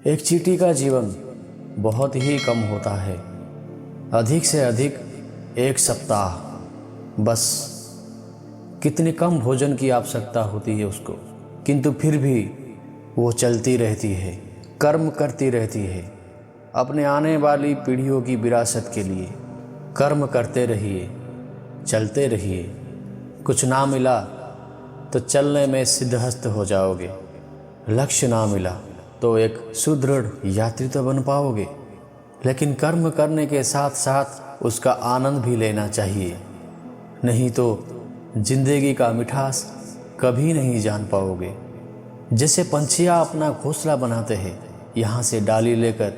एक चींटी का जीवन बहुत ही कम होता है, अधिक से अधिक 1 सप्ताह। बस कितने कम भोजन की आवश्यकता होती है उसको, किंतु फिर भी वो चलती रहती है, कर्म करती रहती है। अपने आने वाली पीढ़ियों की विरासत के लिए कर्म करते रहिए, चलते रहिए। कुछ ना मिला तो चलने में सिद्धहस्त हो जाओगे, लक्ष्य ना मिला तो एक सुदृढ़ यात्री तो बन पाओगे। लेकिन कर्म करने के साथ साथ उसका आनंद भी लेना चाहिए, नहीं तो जिंदगी का मिठास कभी नहीं जान पाओगे। जैसे पंछियाँ अपना घोंसला बनाते हैं, यहाँ से डाली लेकर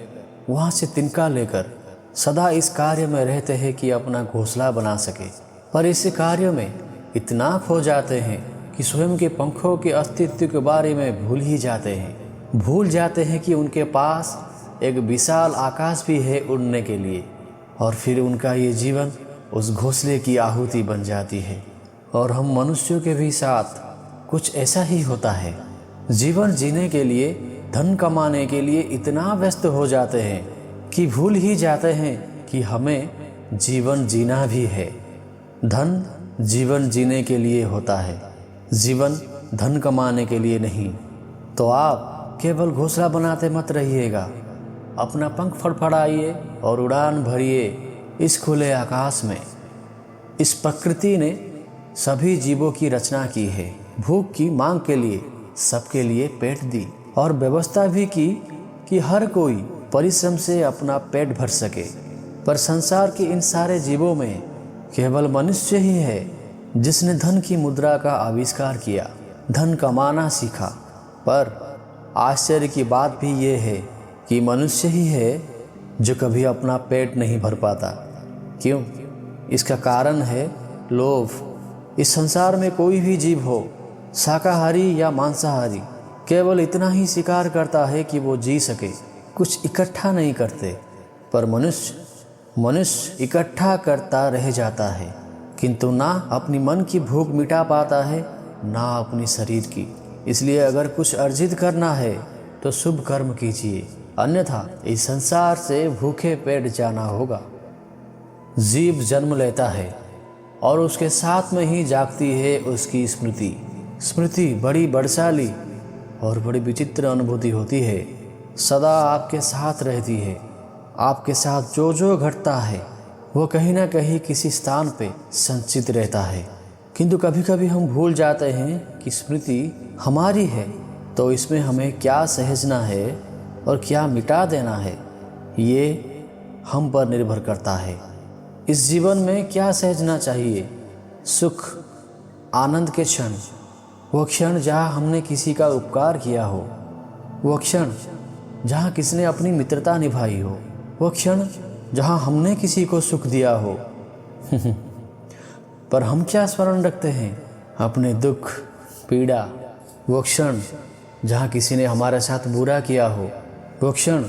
वहाँ से तिनका लेकर, सदा इस कार्य में रहते हैं कि अपना घोंसला बना सके। पर इस कार्य में इतना खो जाते हैं कि स्वयं के पंखों के अस्तित्व के बारे में भूल ही जाते हैं। भूल जाते हैं कि उनके पास एक विशाल आकाश भी है उड़ने के लिए। और फिर उनका ये जीवन उस घोंसले की आहुति बन जाती है। और हम मनुष्यों के भी साथ कुछ ऐसा ही होता है। जीवन जीने के लिए, धन कमाने के लिए इतना व्यस्त हो जाते हैं कि भूल ही जाते हैं कि हमें जीवन जीना भी है। धन जीवन जीने के लिए होता है, जीवन धन कमाने के लिए नहीं। तो आप केवल घोंसला बनाते मत रहिएगा, अपना पंख फड़फड़ाइए और उड़ान भरिए इस खुले आकाश में। इस प्रकृति ने सभी जीवों की रचना की है, भूख की मांग के लिए सबके लिए पेट दी और व्यवस्था भी की कि हर कोई परिश्रम से अपना पेट भर सके। पर संसार के इन सारे जीवों में केवल मनुष्य ही है जिसने धन की मुद्रा का आविष्कार किया, धन कमाना सीखा। पर आश्चर्य की बात भी ये है कि मनुष्य ही है जो कभी अपना पेट नहीं भर पाता। क्यों? इसका कारण है लोभ। इस संसार में कोई भी जीव हो, शाकाहारी या मांसाहारी, केवल इतना ही शिकार करता है कि वो जी सके, कुछ इकट्ठा नहीं करते। पर मनुष्य इकट्ठा करता रह जाता है, किंतु ना अपनी मन की भूख मिटा पाता है, ना अपनी शरीर की। इसलिए अगर कुछ अर्जित करना है तो शुभ कर्म कीजिए, अन्यथा इस संसार से भूखे पेट जाना होगा। जीव जन्म लेता है और उसके साथ में ही जागती है उसकी स्मृति। स्मृति बड़ी बलशाली और बड़ी विचित्र अनुभूति होती है, सदा आपके साथ रहती है। आपके साथ जो जो घटता है वो कहीं ना कहीं किसी स्थान पे संचित रहता है। किंतु कभी कभी हम भूल जाते हैं कि स्मृति हमारी है, तो इसमें हमें क्या सहेजना है और क्या मिटा देना है, ये हम पर निर्भर करता है। इस जीवन में क्या सहेजना चाहिए? सुख, आनंद के क्षण, वो क्षण जहाँ हमने किसी का उपकार किया हो, वो क्षण जहाँ किसी ने अपनी मित्रता निभाई हो, वो क्षण जहाँ हमने किसी को सुख दिया हो। पर हम क्या स्मरण रखते हैं? अपने दुख, पीड़ा। वो क्षण जहाँ किसी ने हमारे साथ बुरा किया हो, वो क्षण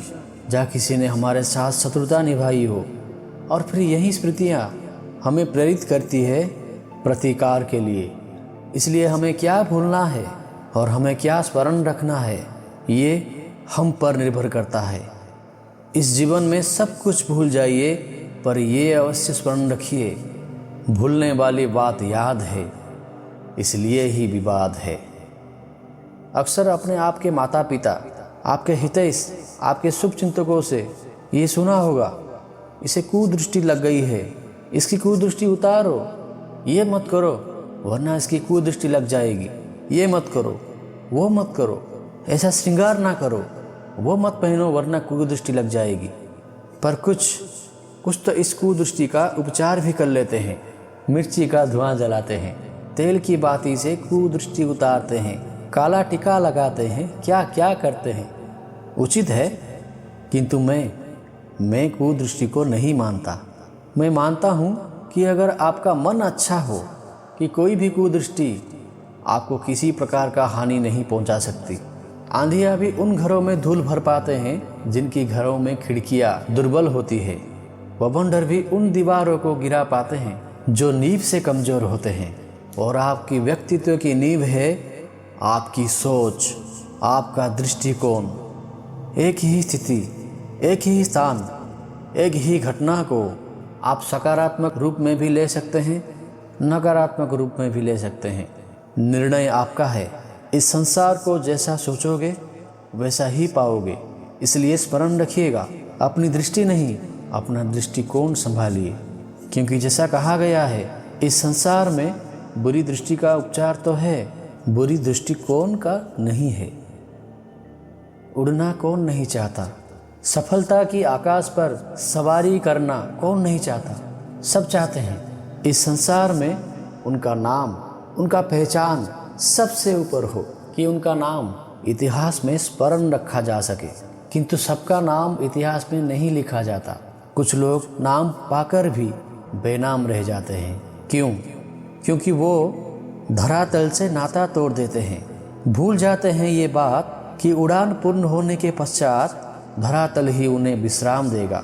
जहाँ किसी ने हमारे साथ शत्रुता निभाई हो। और फिर यही स्मृतियाँ हमें प्रेरित करती है प्रतिकार के लिए। इसलिए हमें क्या भूलना है और हमें क्या स्मरण रखना है, ये हम पर निर्भर करता है। इस जीवन में सब कुछ भूल जाइए, पर ये अवश्य स्मरण रखिए, भूलने वाली बात याद है, इसलिए ही विवाद है। अक्सर अपने आपके माता पिता, आपके हितैषी, आपके शुभ चिंतकों से ये सुना होगा, इसे कुदृष्टि लग गई है, इसकी कुदृष्टि उतारो, ये मत करो वरना इसकी कुदृष्टि लग जाएगी, ये मत करो, वो मत करो, ऐसा श्रृंगार ना करो, वो मत पहनो वरना कुदृष्टि लग जाएगी। पर कुछ तो इस कुदृष्टि का उपचार भी कर लेते हैं, मिर्ची का धुआं जलाते हैं, तेल की बाती से कुदृष्टि उतारते हैं, काला टीका लगाते हैं, क्या क्या करते हैं। उचित है, किंतु मैं कुदृष्टि को नहीं मानता। मैं मानता हूँ कि अगर आपका मन अच्छा हो कि कोई भी कुदृष्टि आपको किसी प्रकार का हानि नहीं पहुँचा सकती। आंधियाँ भी उन घरों में धूल भर पाते हैं जिनकी घरों में खिड़कियाँ दुर्बल होती है। बवंडर भी उन दीवारों को गिरा पाते हैं जो नींव से कमज़ोर होते हैं। और आपकी व्यक्तित्व की नींव है आपकी सोच, आपका दृष्टिकोण। एक ही स्थिति, एक ही स्थान, एक ही घटना को आप सकारात्मक रूप में भी ले सकते हैं, नकारात्मक रूप में भी ले सकते हैं। निर्णय आपका है। इस संसार को जैसा सोचोगे वैसा ही पाओगे। इसलिए स्मरण रखिएगा, अपनी दृष्टि नहीं, अपना दृष्टिकोण संभालिए। क्योंकि जैसा कहा गया है, इस संसार में बुरी दृष्टि का उपचार तो है, बुरी दृष्टिकोण का नहीं है। उड़ना कौन नहीं चाहता? सफलता की आकाश पर सवारी करना कौन नहीं चाहता? सब चाहते हैं इस संसार में उनका नाम, उनका पहचान सबसे ऊपर हो, कि उनका नाम इतिहास में स्मरण रखा जा सके। किंतु सबका नाम इतिहास में नहीं लिखा जाता। कुछ लोग नाम पाकर भी बेनाम रह जाते हैं। क्यों? क्योंकि वो धरातल से नाता तोड़ देते हैं। भूल जाते हैं ये बात कि उड़ान पूर्ण होने के पश्चात धरातल ही उन्हें विश्राम देगा।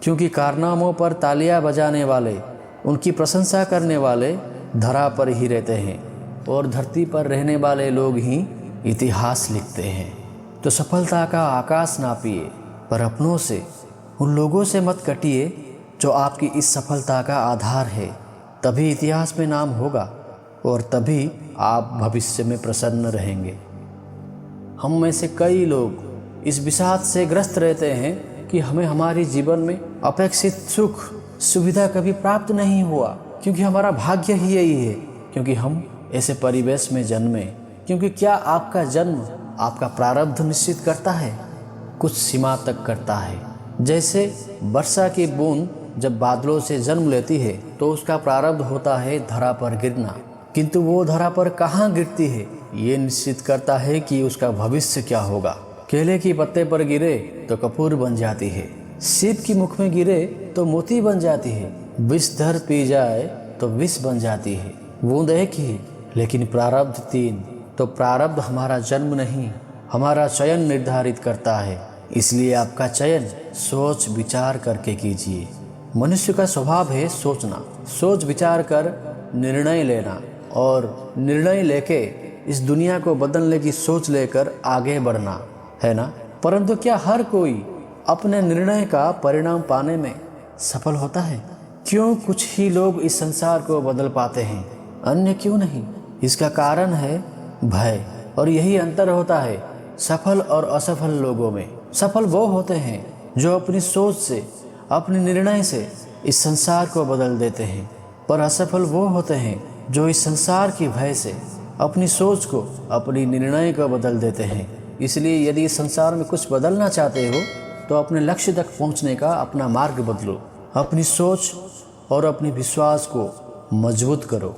क्योंकि कारनामों पर तालियां बजाने वाले, उनकी प्रशंसा करने वाले धरा पर ही रहते हैं और धरती पर रहने वाले लोग ही इतिहास लिखते हैं। तो सफलता का आकाश नापिए, पर अपनों से, उन लोगों से मत कटिए जो आपकी इस सफलता का आधार है। तभी इतिहास में नाम होगा और तभी आप भविष्य में प्रसन्न रहेंगे। हम में से कई लोग इस विषाद से ग्रस्त रहते हैं कि हमें हमारे जीवन में अपेक्षित सुख सुविधा कभी प्राप्त नहीं हुआ, क्योंकि हमारा भाग्य ही यही है, क्योंकि हम ऐसे परिवेश में जन्मे। क्योंकि क्या आपका जन्म आपका प्रारब्ध निश्चित करता है? कुछ सीमा तक करता है। जैसे वर्षा की बूंद जब बादलों से जन्म लेती है तो उसका प्रारब्ध होता है धरा पर गिरना, किंतु वो धरा पर कहाँ गिरती है ये निश्चित करता है कि उसका भविष्य क्या होगा। केले की पत्ते पर गिरे तो कपूर बन जाती है, सीप की मुख में गिरे तो मोती बन जाती है, विषधर पी जाए तो विष बन जाती है। बूंद एक ही, लेकिन प्रारब्ध तीन। तो प्रारब्ध हमारा जन्म नहीं, हमारा चयन निर्धारित करता है। इसलिए आपका चयन सोच विचार करके कीजिए। मनुष्य का स्वभाव है सोचना, सोच विचार कर निर्णय लेना, और निर्णय लेके इस दुनिया को बदलने की सोच लेकर आगे बढ़ना, है ना। परंतु क्या हर कोई अपने निर्णय का परिणाम पाने में सफल होता है? क्यों कुछ ही लोग इस संसार को बदल पाते हैं, अन्य क्यों नहीं? इसका कारण है भय। और यही अंतर होता है सफल और असफल लोगों में। सफल वो होते हैं जो अपनी सोच से, अपने निर्णय से इस संसार को बदल देते हैं, पर असफल वो होते हैं जो इस संसार की भय से अपनी सोच को, अपनी निर्णय को बदल देते हैं। इसलिए यदि इस संसार में कुछ बदलना चाहते हो तो अपने लक्ष्य तक पहुंचने का अपना मार्ग बदलो, अपनी सोच और अपने विश्वास को मजबूत करो।